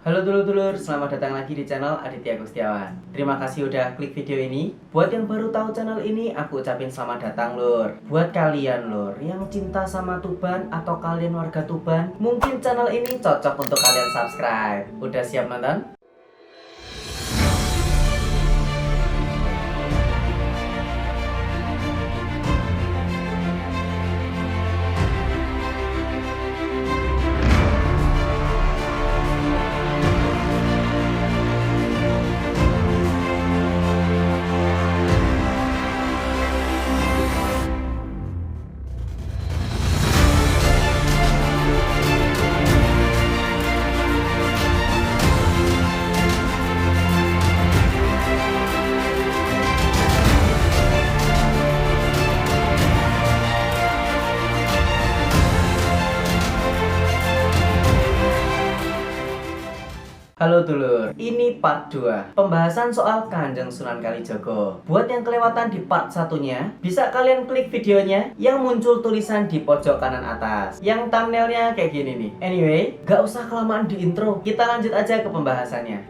Halo dulur-dulur, selamat datang lagi di channel Aditya Gustiawan. Terima kasih udah klik video ini. Buat yang baru tahu channel ini, aku ucapin selamat datang lur. Buat kalian lur yang cinta sama Tuban atau kalian warga Tuban, mungkin channel ini cocok untuk kalian subscribe. Udah siap nonton? Halo dulur, ini part 2 pembahasan soal Kanjeng Sunan Kalijaga. Buat yang kelewatan di part satunya, bisa kalian klik videonya yang muncul tulisan di pojok kanan atas, yang thumbnailnya kayak gini nih. Anyway, gak usah kelamaan di intro, kita lanjut aja ke pembahasannya.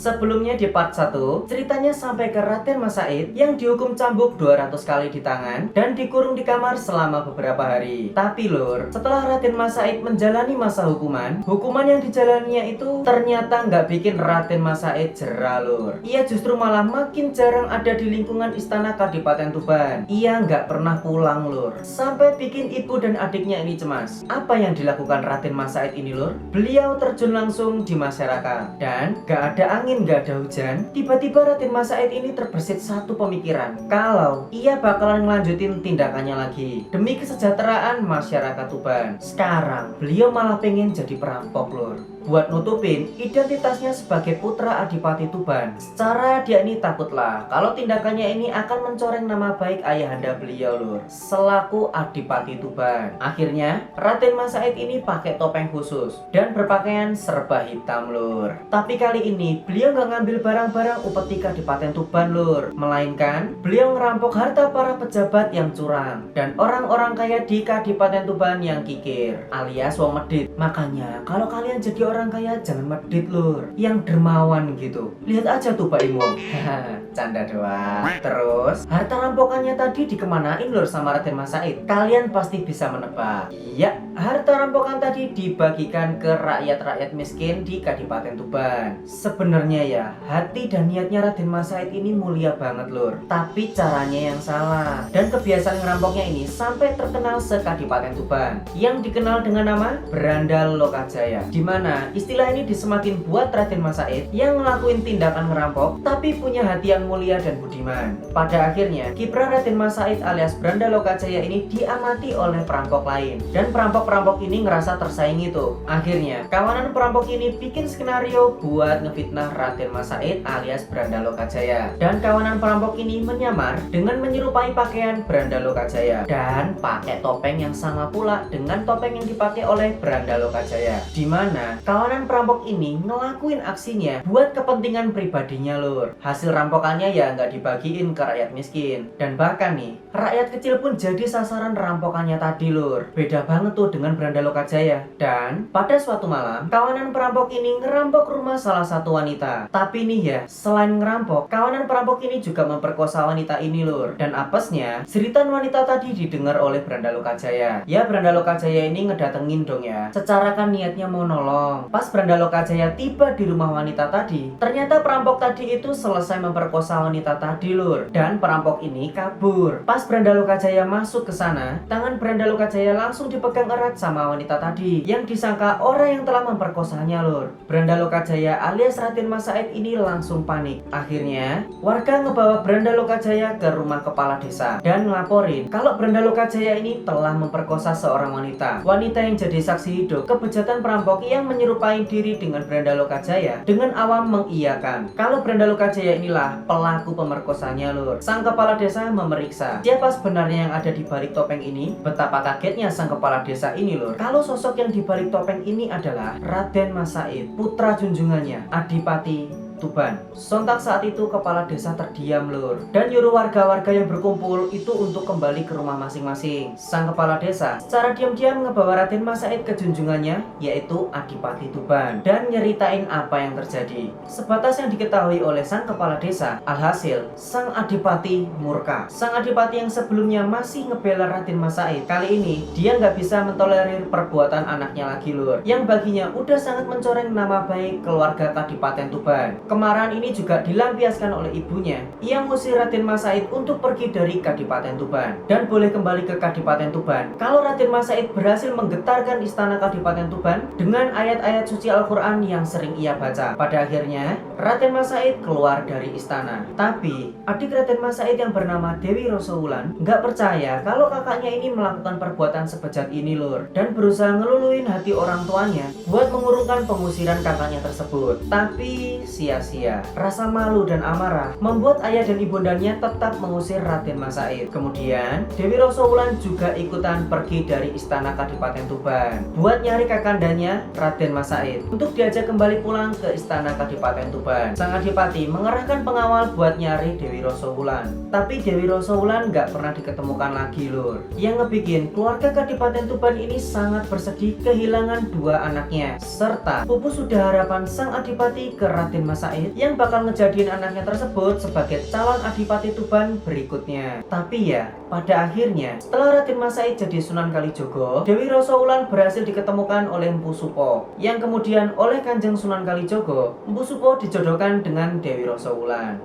Sebelumnya di part 1, ceritanya sampai ke Raden Mas Said yang dihukum cambuk 200 kali di tangan dan dikurung di kamar selama beberapa hari. Tapi lur, setelah Raden Mas Said menjalani masa hukuman yang dijalaninya itu ternyata nggak bikin Raden Mas Said jera lur. Ia justru malah makin jarang ada di lingkungan istana Kadipaten Tuban. Ia nggak pernah pulang lur, sampai bikin ibu dan adiknya ini cemas. Apa yang dilakukan Raden Mas Said ini lur? Beliau terjun langsung di masyarakat dan nggak ada angin, nggak ada hujan, tiba-tiba Raden Mas Said ini terbersit satu pemikiran kalau ia bakalan ngelanjutin tindakannya lagi demi kesejahteraan masyarakat Tuban. Sekarang beliau malah pengen jadi perampok lur, buat nutupin identitasnya sebagai putra Adipati Tuban. Secara dia ini takutlah kalau tindakannya ini akan mencoreng nama baik ayahanda beliau lur, selaku Adipati Tuban. Akhirnya Raden Mas Said ini pakai topeng khusus dan berpakaian serba hitam lur. Tapi kali ini beliau nggak ngambil barang-barang upeti Kadipaten Tuban lur, melainkan beliau ngerampok harta para pejabat yang curang dan orang-orang kaya di Kadipaten Tuban yang kikir alias wong medit. Makanya kalau kalian jadi orang kaya jangan medit lur, yang dermawan gitu. Lihat aja tuh Pak Imong. Canda doang. Terus harta rampokannya tadi dikemanain lur sama Raden Mas Said? Kalian pasti bisa menebak. Iya, harta rampokan tadi dibagikan ke rakyat-rakyat miskin di Kadipaten Tuban. Sebenarnya ya, hati dan niatnya Raden Mas Said ini mulia banget lur, tapi caranya yang salah. Dan kebiasaan ngerampoknya ini sampai terkenal se-Kadipaten Tuban, yang dikenal dengan nama Berandal Lokajaya, dimana istilah ini disemakin buat Raden Mas Said yang ngelakuin tindakan ngerampok tapi punya hati yang mulia dan budiman. Pada akhirnya kiprah Raden Mas Said alias Berandal Lokajaya ini diamati oleh perampok lain, dan perampok-perampok ini ngerasa tersaingi tuh. Akhirnya kawanan perampok ini bikin skenario buat ngefitnah Raden Mas Said alias Berandal Lokajaya, dan kawanan perampok ini menyamar dengan menyerupai pakaian Berandal Lokajaya dan pakai topeng yang sama pula dengan topeng yang dipakai oleh Berandal Lokajaya, dimana kawanan perampok ini ngelakuin aksinya buat kepentingan pribadinya lur. Hasil rampokannya ya nggak dibagiin ke rakyat miskin, dan bahkan nih rakyat kecil pun jadi sasaran rampokannya tadi lur. Beda banget tuh dengan Berandal Lokajaya. Dan pada suatu malam kawanan perampok ini ngerampok rumah salah satu wanita. Tapi nih ya, selain ngerampok, kawanan perampok ini juga memperkosa wanita ini lur. Dan apesnya, jeritan wanita tadi didengar oleh Berandal Lokajaya. Ya Berandal Lokajaya ini ngedatengin dong ya, secara kan niatnya mau nolong. Pas Berandal Lokajaya tiba di rumah wanita tadi, ternyata perampok tadi itu selesai memperkosa wanita tadi lur, dan perampok ini kabur. Pas Berandal Lokajaya masuk ke sana, tangan Berandal Lokajaya langsung dipegang erat sama wanita tadi yang disangka orang yang telah memperkosanya lur. Berandal Lokajaya alias Raden Mas Said ini langsung panik. Akhirnya warga ngebawa Berandal Lokajaya ke rumah kepala desa dan ngelaporin kalau Berandal Lokajaya ini telah memperkosa seorang wanita. Wanita yang jadi saksi hidup kebejatan perampok yang menyerupai diri dengan Berandal Lokajaya dengan awam mengiyakan kalau Berandal Lokajaya inilah pelaku pemerkosanya lur. Sang kepala desa memeriksa siapa sebenarnya yang ada di balik topeng ini. Betapa kagetnya sang kepala desa ini lur, kalau sosok yang di balik topeng ini adalah Raden Mas Said, putra junjungannya Adipati Tuban. Sontak saat itu kepala desa terdiam lur, dan nyuruh warga-warga yang berkumpul itu untuk kembali ke rumah masing-masing. Sang kepala desa secara diam-diam ngebawa Raden Mas Said ke junjungannya, yaitu Adipati Tuban, dan nyeritain apa yang terjadi. Sebatas yang diketahui oleh sang kepala desa, alhasil sang Adipati murka. Sang Adipati yang sebelumnya masih ngebela Raden Mas Said, kali ini dia nggak bisa mentolerir perbuatan anaknya lagi lur, yang baginya udah sangat mencoreng nama baik keluarga Kadipaten Tuban. Kemarahan ini juga dilampiaskan oleh ibunya yang mengusir Raden Mas Said untuk pergi dari Kadipaten Tuban dan boleh kembali ke Kadipaten Tuban kalau Raden Mas Said berhasil menggetarkan istana Kadipaten Tuban dengan ayat-ayat suci Al-Quran yang sering ia baca. Pada akhirnya Raden Mas Said keluar dari istana. Tapi adik Raden Mas Said yang bernama Dewi Rosowulan nggak percaya kalau kakaknya ini melakukan perbuatan sebejat ini lur, dan berusaha ngeluluin hati orang tuanya buat mengurungkan pengusiran kakaknya tersebut. Tapi sia-sia. Rasa malu dan amarah membuat ayah dan ibundanya tetap mengusir Raden Mas Said. Kemudian Dewi Rosowulan juga ikutan pergi dari istana Kadipaten Tuban buat nyari kakandanya Raden Mas Said untuk diajak kembali pulang ke istana Kadipaten Tuban. Sang Adipati mengerahkan pengawal buat nyari Dewi Rosowulan, tapi Dewi Rosowulan nggak pernah diketemukan lagi lur, yang ngebikin keluarga Kadipaten Tuban ini sangat bersedih kehilangan dua anaknya, serta pupus sudah harapan sang Adipati ke Raden Mas Said yang bakal ngejadiin anaknya tersebut sebagai calon Adipati Tuban berikutnya. Tapi ya, pada akhirnya setelah Raden Mas Said jadi Sunan Kalijogo, Dewi Rosowulan berhasil diketemukan oleh Mpu Supo, yang kemudian oleh Kanjeng Sunan Kalijogo, Mpu Supo dijodohkan dengan Dewi Rosowulan.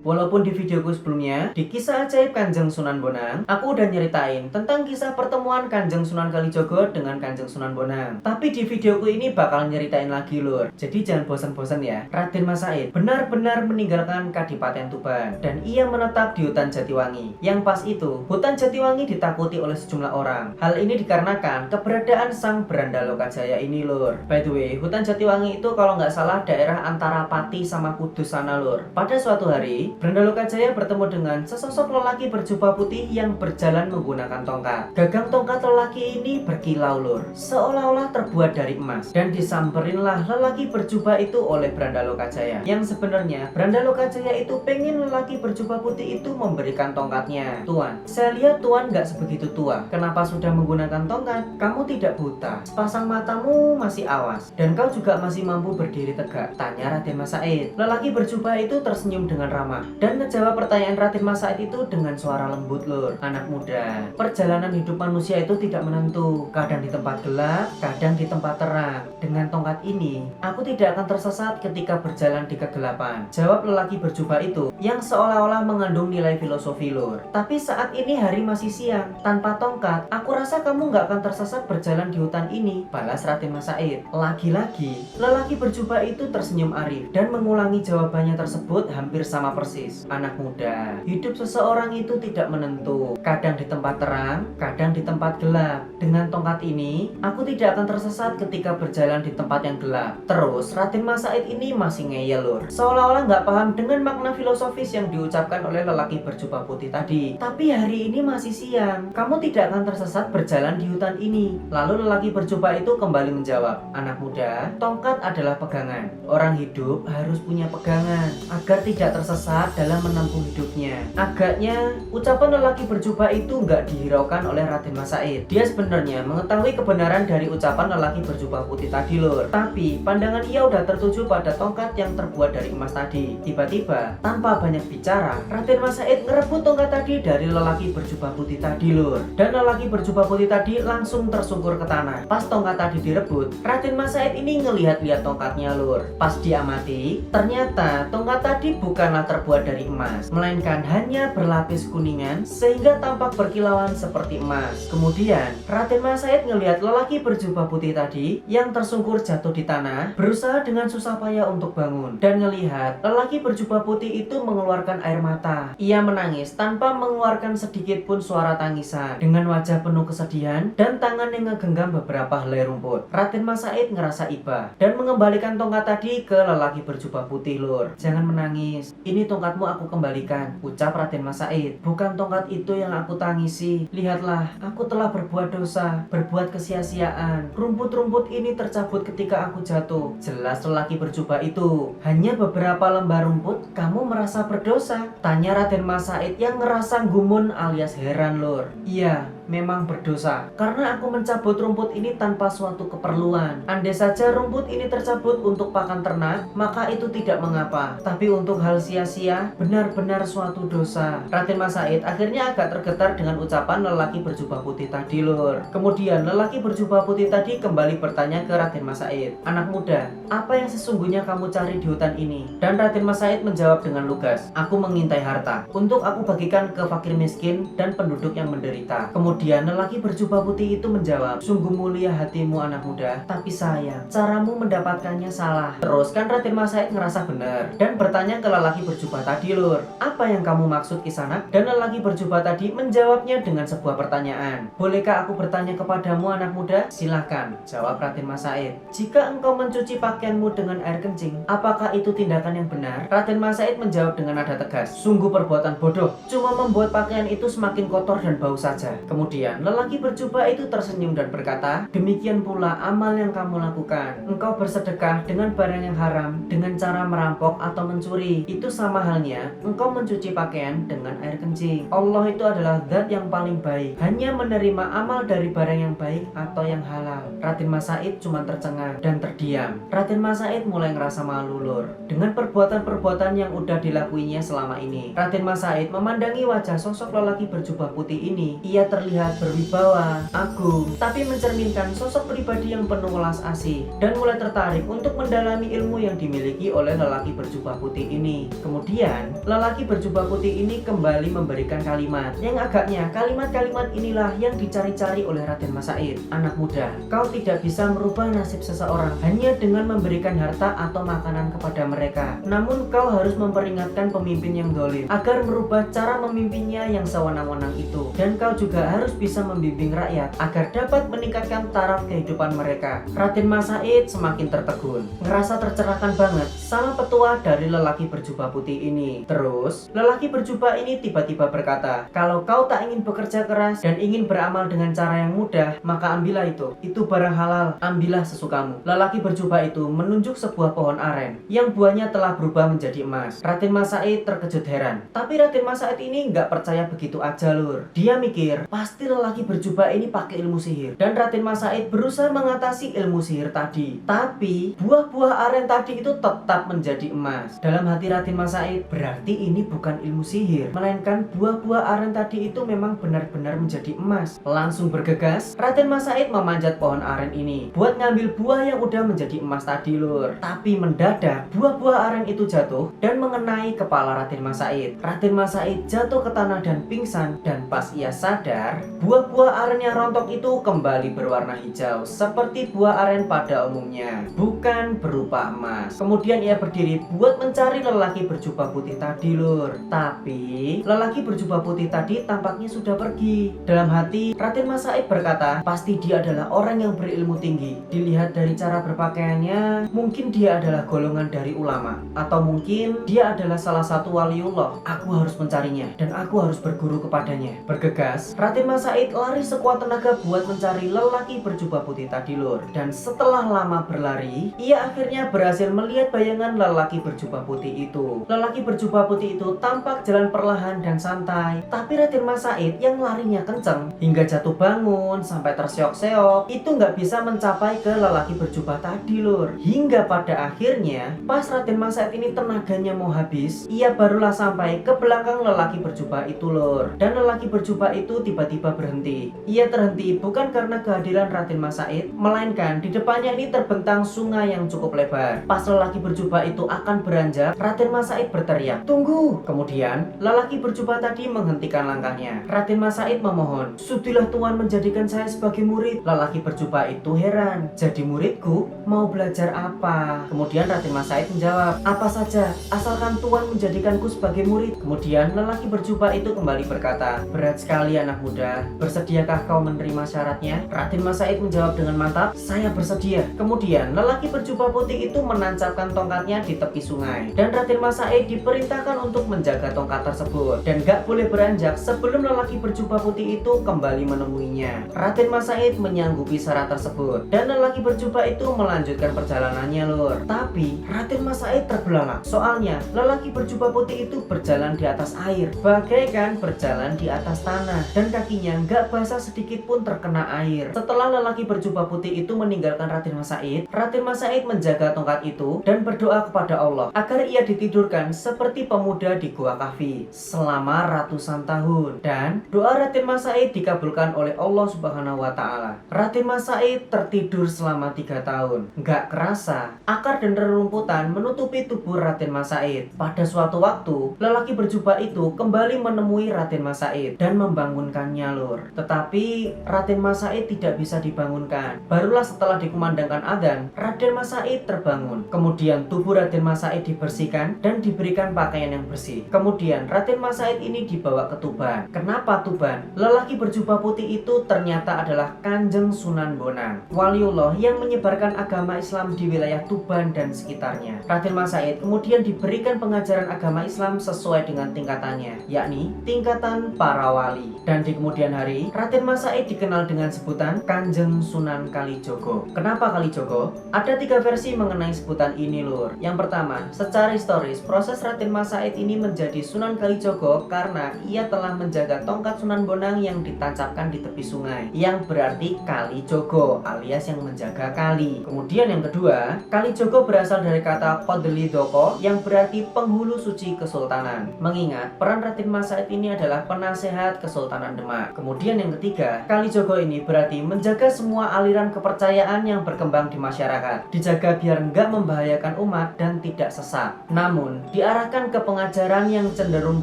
Walaupun di videoku sebelumnya, di kisah ajaib Kanjeng Sunan Bonang, aku udah nyeritain tentang kisah pertemuan Kanjeng Sunan Kalijogo dengan Kanjeng Sunan Bonang. Tapi di videoku ini bakal nyeritain lagi lur. Jadi jangan bosan-bosan ya. Raden Mas Said benar-benar meninggalkan Kadipaten Tuban dan ia menetap di hutan Jatiwangi. Yang pas itu, hutan Jatiwangi ditakuti oleh sejumlah orang. Hal ini dikarenakan keberadaan sang Beranda Lokajaya ini lur. By the way, hutan Jatiwangi itu kalau nggak salah daerah antara Pati sama Kudus sana lur. Pada suatu hari, Beranda Lokajaya bertemu dengan sesosok lelaki berjubah putih yang berjalan menggunakan tongkat. Gagang tongkat lelaki ini berkilau lur, seolah-olah terbuat dari emas. Dan disamperinlah lelaki berjubah itu oleh Beranda Lokajaya. Yang sebenarnya Beranda Lokajaya itu pengen lelaki berjubah putih itu memberikan tongkatnya. Tuan, saya lihat Tuan gak sebegitu tua. Kenapa sudah menggunakan tongkat? Kamu tidak buta, sepasang matamu masih awas, dan kau juga masih mampu berdiri tegak, tanya Raden Mas Said. Lelaki berjubah itu tersenyum dengan ramah dan menjawab pertanyaan Raden Mas Said itu dengan suara lembut lur. Anak muda, perjalanan hidup manusia itu tidak menentu, kadang di tempat gelap, kadang di tempat terang. Dengan tongkat ini, aku tidak akan tersesat ketika berjalan di kegelapan, jawab lelaki berjubah itu yang seolah-olah mengandung nilai filosofi lur. Tapi saat ini hari masih siang, tanpa tongkat, aku rasa kamu gak akan tersesat berjalan di hutan ini, balas Raden Mas Said. Lagi-lagi, lelaki berjubah itu tersenyum arif dan mengulangi jawabannya tersebut hampir sama persis. Anak muda, hidup seseorang itu tidak menentu, kadang di tempat terang, kadang di tempat gelap. Dengan tongkat ini, aku tidak akan tersesat ketika berjalan di tempat yang gelap. Terus Raden Mas Said ini masih ngeyel lur, seolah-olah nggak paham dengan makna filosofis yang diucapkan oleh lelaki berjubah putih tadi. Tapi hari ini masih siang, kamu tidak akan tersesat berjalan di hutan ini. Lalu lelaki berjubah itu kembali menjawab, anak muda, tongkat adalah pegangan. Orang hidup harus punya pegangan agar tidak tersesat dalam menempuh hidupnya. Agaknya ucapan lelaki berjubah itu nggak dihiraukan oleh Raden Mas Said. Dia sebenarnya mengetahui kebenaran dari ucapan lelaki berjubah putih tadi lur, tapi pandangan ia udah tertuju pada tongkat yang terbuat dari emas tadi. Tiba-tiba, tanpa banyak bicara, Raden Mas Said ngerebut tongkat tadi dari lelaki berjubah putih tadi lur, dan lelaki berjubah putih tadi langsung tersungkur ke tanah. Pas tongkat tadi direbut, Raden Mas Said ini ngelihat-lihat tongkatnya lur. Pas diamati, ternyata tongkat tadi bukanlah terbuat dari emas, melainkan hanya berlapis kuningan sehingga tampak berkilauan seperti emas. Kemudian Raden Mas Said ngelihat lelaki berjubah putih tadi yang tersungkur jatuh di tanah, berusaha dengan susah payah untuk bangun, dan ngelihat lelaki berjubah putih itu mengeluarkan air mata. Ia menangis tanpa mengeluarkan sedikit pun suara tangisan, dengan wajah penuh kesedihan dan tangan yang ngegenggam beberapa helai rumput. Raden Mas Said ngerasa iba dan mengembalikan tongkat tadi ke lelaki berjubah putih lur. Jangan menangis, ini tongkat tongkatmu aku kembalikan, ucap Raden Mas Said. Bukan tongkat itu yang aku tangisi. Lihatlah, aku telah berbuat dosa, berbuat kesia-siaan. Rumput-rumput ini tercabut ketika aku jatuh. Jelas lelaki berjubah itu. Hanya beberapa lembar rumput, kamu merasa berdosa? Tanya Raden Mas Said yang ngerasa gumun alias heran, Lur. Iya, memang berdosa. Karena aku mencabut rumput ini tanpa suatu keperluan. Andai saja rumput ini tercabut untuk pakan ternak, maka itu tidak mengapa. Tapi untuk hal sia-sia, benar-benar suatu dosa. Raden Mas Said akhirnya agak tergetar dengan ucapan lelaki berjubah putih tadi, Lur. Kemudian lelaki berjubah putih tadi kembali bertanya ke Raden Mas Said, anak muda, apa yang sesungguhnya kamu cari di hutan ini? Dan Raden Mas Said menjawab dengan lugas, aku mengintai harta untuk aku bagikan ke fakir miskin dan penduduk yang menderita. Kemudian lelaki berjubah putih itu menjawab, sungguh mulia hatimu anak muda, tapi sayang, caramu mendapatkannya salah. Terus kan Raden Mas Said ngerasa benar dan bertanya ke lelaki berjubah tadi, Lur, apa yang kamu maksud Kisanak? Dan lelaki berjubah tadi menjawabnya dengan sebuah pertanyaan, bolehkah aku bertanya kepadamu anak muda? Silahkan, jawab Raden Mas Said. Jika engkau mencuci pakaianmu dengan air kencing, apakah itu tindakan yang benar? Raden Mas Said menjawab dengan nada tegas, sungguh perbuatan bodoh, cuma membuat pakaian itu semakin kotor dan bau saja. Kemudian lelaki berjubah itu tersenyum dan berkata, demikian pula amal yang kamu lakukan. Engkau bersedekah dengan barang yang haram dengan cara merampok atau mencuri. Itu sama halnya engkau mencuci pakaian dengan air kencing. Allah itu adalah zat yang paling baik, hanya menerima amal dari barang yang baik atau yang halal. Raden Mas Said cuma tercengang dan terdiam. Raden Mas Said mulai ngerasa malu, Lur, dengan perbuatan-perbuatan yang udah dilakuinya selama ini. Raden Mas Said memandangi wajah sosok lelaki berjubah putih ini. Ia terlihat berwibawa, agung, tapi mencerminkan sosok pribadi yang penuh welas asih, dan mulai tertarik untuk mendalami ilmu yang dimiliki oleh lelaki berjubah putih ini. Kemudian lelaki berjubah putih ini kembali memberikan kalimat yang agaknya kalimat-kalimat inilah yang dicari-cari oleh Raden Mas Said. Anak muda, kau tidak bisa merubah nasib seseorang hanya dengan memberikan harta atau makanan kepada mereka. Namun kau harus memperingatkan pemimpin yang zalim agar merubah cara memimpinnya yang sewenang-wenang itu. Dan kau juga harus bisa membimbing rakyat agar dapat meningkatkan taraf kehidupan mereka. Raden Mas Said semakin tertegun, ngerasa tercerahkan banget sama petua dari lelaki berjubah putih ini. Terus lelaki berjubah ini tiba-tiba berkata, kalau kau tak ingin bekerja keras dan ingin beramal dengan cara yang mudah, maka ambillah itu barang halal, ambillah sesukamu. Lelaki berjubah itu menunjuk sebuah pohon aren yang buahnya telah berubah menjadi emas. Raden Mas Said terkejut heran, tapi Raden Mas Said ini nggak percaya begitu aja, Lur. Dia mikir, pasti lelaki berjubah ini pakai ilmu sihir, dan Raden Mas Said berusaha mengatasi ilmu sihir tadi, tapi buah-buah aren tadi itu tetap menjadi emas. Dalam hati Raden Mas Said, berarti ini bukan ilmu sihir, melainkan buah-buah aren tadi itu memang benar-benar menjadi emas. Langsung bergegas, Raden Mas Said memanjat pohon aren ini buat ngambil buah yang udah menjadi emas tadi, Lur. Tapi mendadak buah-buah aren itu jatuh dan mengenai kepala Raden Mas Said. Raden Mas Said jatuh ke tanah dan pingsan, dan pas ia sadar, buah-buah aren yang rontok itu kembali berwarna hijau seperti buah aren pada umumnya, bukan berupa emas. Kemudian ia berdiri buat mencari lelaki berjubah putih tadi, Lur. Tapi lelaki berjubah putih tadi tampaknya sudah pergi. Dalam hati Raden Mas Said berkata, pasti dia adalah orang yang berilmu tinggi. Dilihat dari cara berpakaiannya, mungkin dia adalah golongan dari ulama, atau mungkin dia adalah salah satu waliullah. Aku harus mencarinya dan aku harus berguru kepadanya. Bergegas, Raden Mas Said lari sekuat tenaga buat mencari lelaki berjubah putih tadi, Lur. Dan setelah lama berlari, ia akhirnya berhasil melihat bayangan lelaki berjubah putih itu. Lelaki berjubah putih itu tampak jalan perlahan dan santai, tapi Raden Mas Said yang larinya kenceng hingga jatuh bangun sampai terseok-seok itu nggak bisa mencapai ke lelaki berjubah tadi, Lur. Hingga pada akhirnya pas Raden Mas Said ini tenaganya mau habis, ia barulah sampai ke belakang lelaki berjubah itu, Lur. Dan lelaki berjubah itu tiba-tiba berhenti. Ia terhenti bukan karena kehadiran Raden Mas Said, melainkan di depannya ini terbentang sungai yang cukup lebar. Pas lelaki berjubah itu akan beranjak, Raden Mas Said berteriak, tunggu! Kemudian lelaki berjubah tadi menghentikan langkahnya. Raden Mas Said memohon, sudilah Tuan menjadikan saya sebagai murid. Lelaki berjubah itu heran, jadi muridku? Mau belajar apa? Kemudian Raden Mas Said menjawab, apa saja, asalkan Tuan menjadikanku sebagai murid. Kemudian lelaki berjubah itu kembali berkata, berat sekali anak muda, Bersabda, "Bersediakah kau menerima syaratnya?" Raden Mas Said menjawab dengan mantap, "Saya bersedia." Kemudian lelaki berjubah putih itu menancapkan tongkatnya di tepi sungai, dan Raden Mas Said diperintahkan untuk menjaga tongkat tersebut dan gak boleh beranjak sebelum lelaki berjubah putih itu kembali menemuinya. Raden Mas Said menyanggupi syarat tersebut dan lelaki berjubah itu melanjutkan perjalanannya, Lur. Tapi Raden Mas Said terbelalak, soalnya lelaki berjubah putih itu berjalan di atas air, bagaikan berjalan di atas tanah, dan kakinya gak basah sedikit pun terkena air. Setelah lelaki berjubah putih itu meninggalkan Raden Mas Said, Raden Mas Said menjaga tongkat itu dan berdoa kepada Allah agar ia ditidurkan seperti pemuda di Gua Kahfi selama ratusan tahun, dan doa Raden Mas Said dikabulkan oleh Allah Subhanahu wa Ta'ala. Raden Mas Said tertidur selama 3 tahun. Gak kerasa, akar dan rerumputan menutupi tubuh Raden Mas Said. Pada suatu waktu, lelaki berjubah itu kembali menemui Raden Mas Said dan membangunkannya, Lur. Tetapi Raden Mas Said tidak bisa dibangunkan. Barulah setelah dikumandangkan adzan, Raden Mas Said terbangun. Kemudian tubuh Raden Mas Said dibersihkan dan diberikan pakaian yang bersih. Kemudian Raden Mas Said ini dibawa ke Tuban. Kenapa Tuban? Lelaki berjubah putih itu ternyata adalah Kanjeng Sunan Bonang, waliullah yang menyebarkan agama Islam di wilayah Tuban dan sekitarnya. Raden Mas Said kemudian diberikan pengajaran agama Islam sesuai dengan tingkatannya, yakni tingkatan para wali. Dan di kemudian hari, Raden Mas Said dikenal dengan sebutan Kanjeng Sunan Kalijogo. Kenapa Kalijogo? Ada 3 versi mengenai sebutan ini, Lur. Yang pertama, secara historis, proses Raden Mas Said ini menjadi Sunan Kalijogo karena ia telah menjaga tongkat Sunan Bonang yang ditancapkan di tepi sungai, yang berarti Kalijogo alias yang menjaga kali. Kemudian yang kedua, Kalijogo berasal dari kata Kodeli Doko yang berarti penghulu suci kesultanan, mengingat peran Raden Mas Said ini adalah penasehat Kesultanan Demak. Kemudian yang ketiga, Kalijogo ini berarti menjaga semua aliran kepercayaan yang berkembang di masyarakat, dijaga biar nggak membahayakan umat dan tidak sesat, namun diarahkan ke pengajaran yang cenderung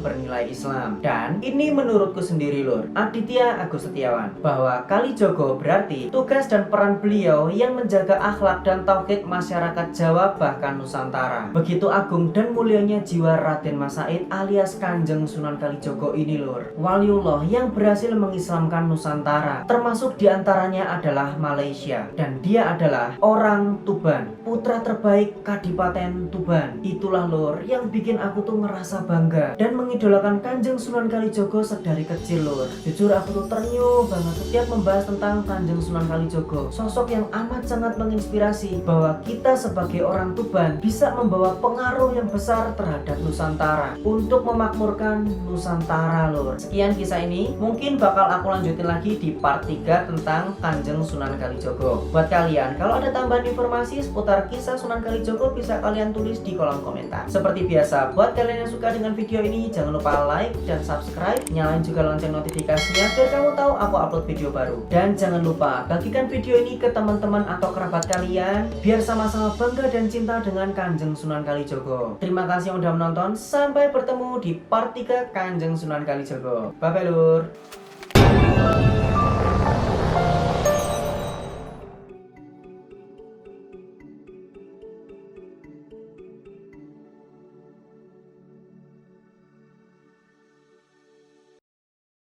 bernilai Islam. Dan ini menurutku sendiri, Lur, Aditya Agus Setiawan, bahwa Kalijogo berarti tugas dan peran beliau yang menjaga akhlak dan tauhid masyarakat Jawa bahkan Nusantara. Begitu agung dan mulianya jiwa Raden Mas Said alias Kanjeng Sunan Kalijogo ini, Lur, waliullah yang berhasil mengislamkan Nusantara, termasuk diantaranya adalah Malaysia, dan dia adalah orang Tuban, putra terbaik Kadipaten Tuban. Itulah, Lur, yang bikin aku tuh ngerasa bangga dan mengidolakan Kanjeng Sunan Kalijogo sedari kecil, Lur. Jujur aku tuh ternyuh banget setiap membahas tentang Kanjeng Sunan Kalijogo, sosok yang amat sangat menginspirasi bahwa kita sebagai orang Tuban bisa membawa pengaruh yang besar terhadap Nusantara untuk memakmurkan Nusantara, Lur. Sekian kisah ini, mungkin bakal aku lanjutin lagi di part 3 tentang Kanjeng Sunan Kalijogo. Buat kalian, kalau ada tambahan informasi seputar kisah Sunan Kalijogo bisa kalian tulis di kolom komentar. Seperti biasa, buat kalian yang suka dengan video ini, jangan lupa like dan subscribe, nyalain juga lonceng notifikasinya biar kamu tahu aku upload video baru. Dan jangan lupa bagikan video ini ke teman-teman atau kerabat kalian biar sama-sama bangga dan cinta dengan Kanjeng Sunan Kalijogo. Terima kasih yang udah menonton, sampai bertemu di part 3 Kanjeng Sunan Kalijogo. Bye bye, Lur.